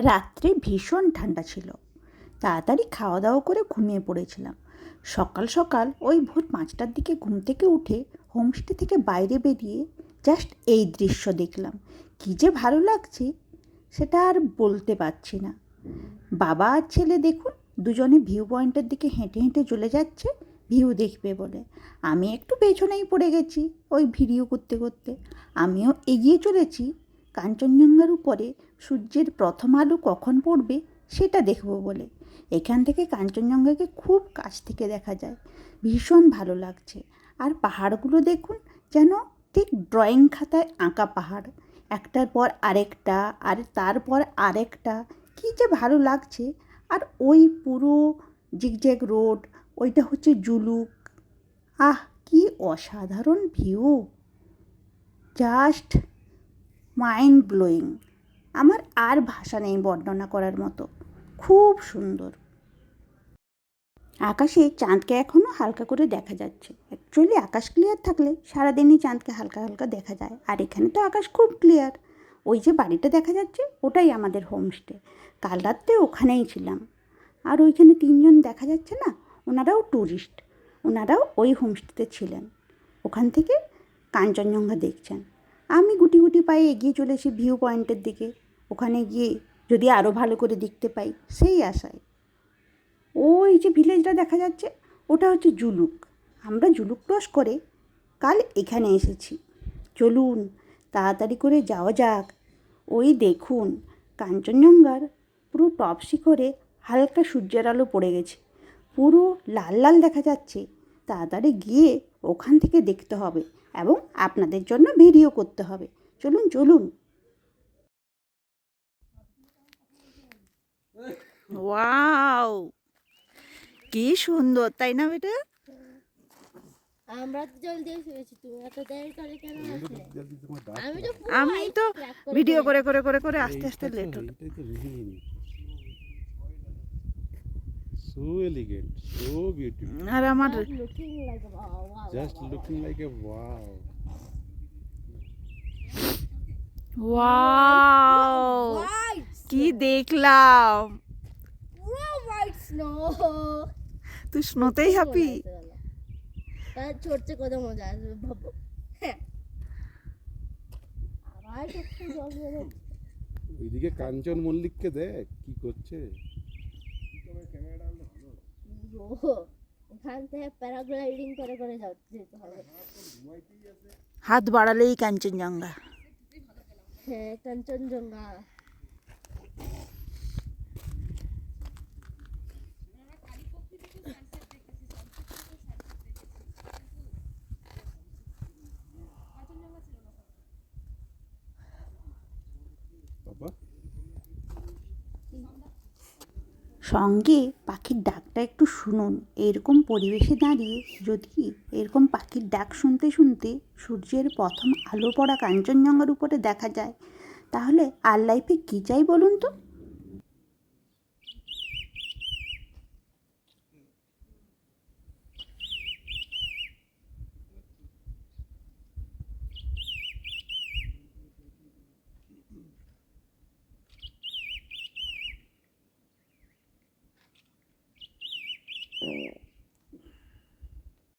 রাত্রে ভীষণ ঠান্ডা ছিল। তাড়াতাড়ি খাওয়া দাওয়া করে ঘুমিয়ে পড়েছিলাম। সকাল সকাল ওই ভোর 5টার দিকে ঘুম থেকে উঠে হোমস্টে থেকে বাইরে বেরিয়ে জাস্ট এই দৃশ্য দেখলাম। কী যে ভালো লাগছে সেটা আর বলতে পারছি না। বাবা আর ছেলে দেখুন দুজনে ভিউ পয়েন্টের দিকে হেঁটে হেঁটে চলে যাচ্ছে ভিউ দেখবে বলে। আমি একটু পেছনেই পড়ে গেছি ওই ভিডিও করতে করতে। আমিও এগিয়ে চলেছি কাঞ্চনজঙ্ঘার উপরে সূর্যের প্রথম আলো কখন পড়বে সেটা দেখব বলে। এখান থেকে কাঞ্চনজঙ্ঘাকে খুব কাছ থেকে দেখা যায়, ভীষণ ভালো লাগছে। আর পাহাড়গুলো দেখুন, যেন ঠিক ড্রয়িং খাতায় আঁকা পাহাড়, একটার পর আরেকটা, আর তারপর আরেকটা, কী যে ভালো লাগছে। আর ওই পুরো জিগজ্যাগ রোড, ওইটা হচ্ছে জুলুক। আহ, কি অসাধারণ ভিউ, জাস্ট মাইন্ড ব্লোয়িং। আমার আর ভাষা নেই বর্ণনা করার মতো, খুব সুন্দর। আকাশে চাঁদকে এখনও হালকা করে দেখা যাচ্ছে। অ্যাকচুয়ালি আকাশ ক্লিয়ার থাকলে সারাদিনই চাঁদকে হালকা হালকা দেখা যায়, আর এখানে তো আকাশ খুব ক্লিয়ার। ওই যে বাড়িটা দেখা যাচ্ছে ওটাই আমাদের হোমস্টে। কাল রাত্রে ওখানেই ছিলাম। আর ওইখানে 3জন দেখা যাচ্ছে না, ওনারাও ট্যুরিস্ট, ওনারাও ওই হোমস্টেতে ছিলেন। ওখান থেকে কাঞ্চনজঙ্ঘা দেখছেন। আমি গুটি গুটি পায়ে এগিয়ে চলেছি ভিউ পয়েন্টের দিকে, ওখানে গিয়ে যদি আরও ভালো করে দেখতে পাই সেই আশায়। ওই যে ভিলেজটা দেখা যাচ্ছে ওটা হচ্ছে জুলুক। আমরা জুলুক ক্রস করে কাল এখানে এসেছি। চলুন তাড়াতাড়ি করে যাওয়া যাক। ওই দেখুন কাঞ্চনজঙ্ঘার পুরো টপ শিখরে হালকা সূর্যের আলো পড়ে গেছে, পুরো লাল লাল দেখা যাচ্ছে। তাড়াতাড়ি গিয়ে ওখান থেকে দেখতে হবে এবং আপনাদের জন্য ভিডিও করতে হবে। চলুন চলুন। ওয়াও, কি সুন্দর, তাই না বেটা? আমরা তো জলদি এসেছি, তুমি এত দেরি করে কেন আসলে? আমি তো ভিডিও করে করে করে করে আস্তে আস্তে লেট হলো। So elegant, so beautiful. আর আমার looking like wow wow Just looking like a wow. Wow, কি দেখলাম। পুরো হোয়াইট স্নো। তুই স্নোতেই হ্যাপি? তার চড়তে কত মজা আসবে ভাবো। হ্যাঁ, আবার একটু জল বেরোচ্ছে। ওইদিকে কাঞ্চন মল্লিককে দেখ কি করছে। ওহো, এখান থেকে প্যারাগ্লাইডিং করে করে যেতে হবে। হাত বাড়ালেই কাঞ্চনজঙ্ঘা। হ্যাঁ, কাঞ্চনজঙ্ঘা। বাবা সঙ্গে পাখির ডাকটা একটু শুনুন। এরকম পরিবেশে দাঁড়িয়ে যদি এরকম পাখির ডাক শুনতে শুনতে সূর্যের প্রথম আলো পড়া কাঞ্চনজঙ্ঘার উপরে দেখা যায়, তাহলে আর লাইফে কী চাই বলুন তো?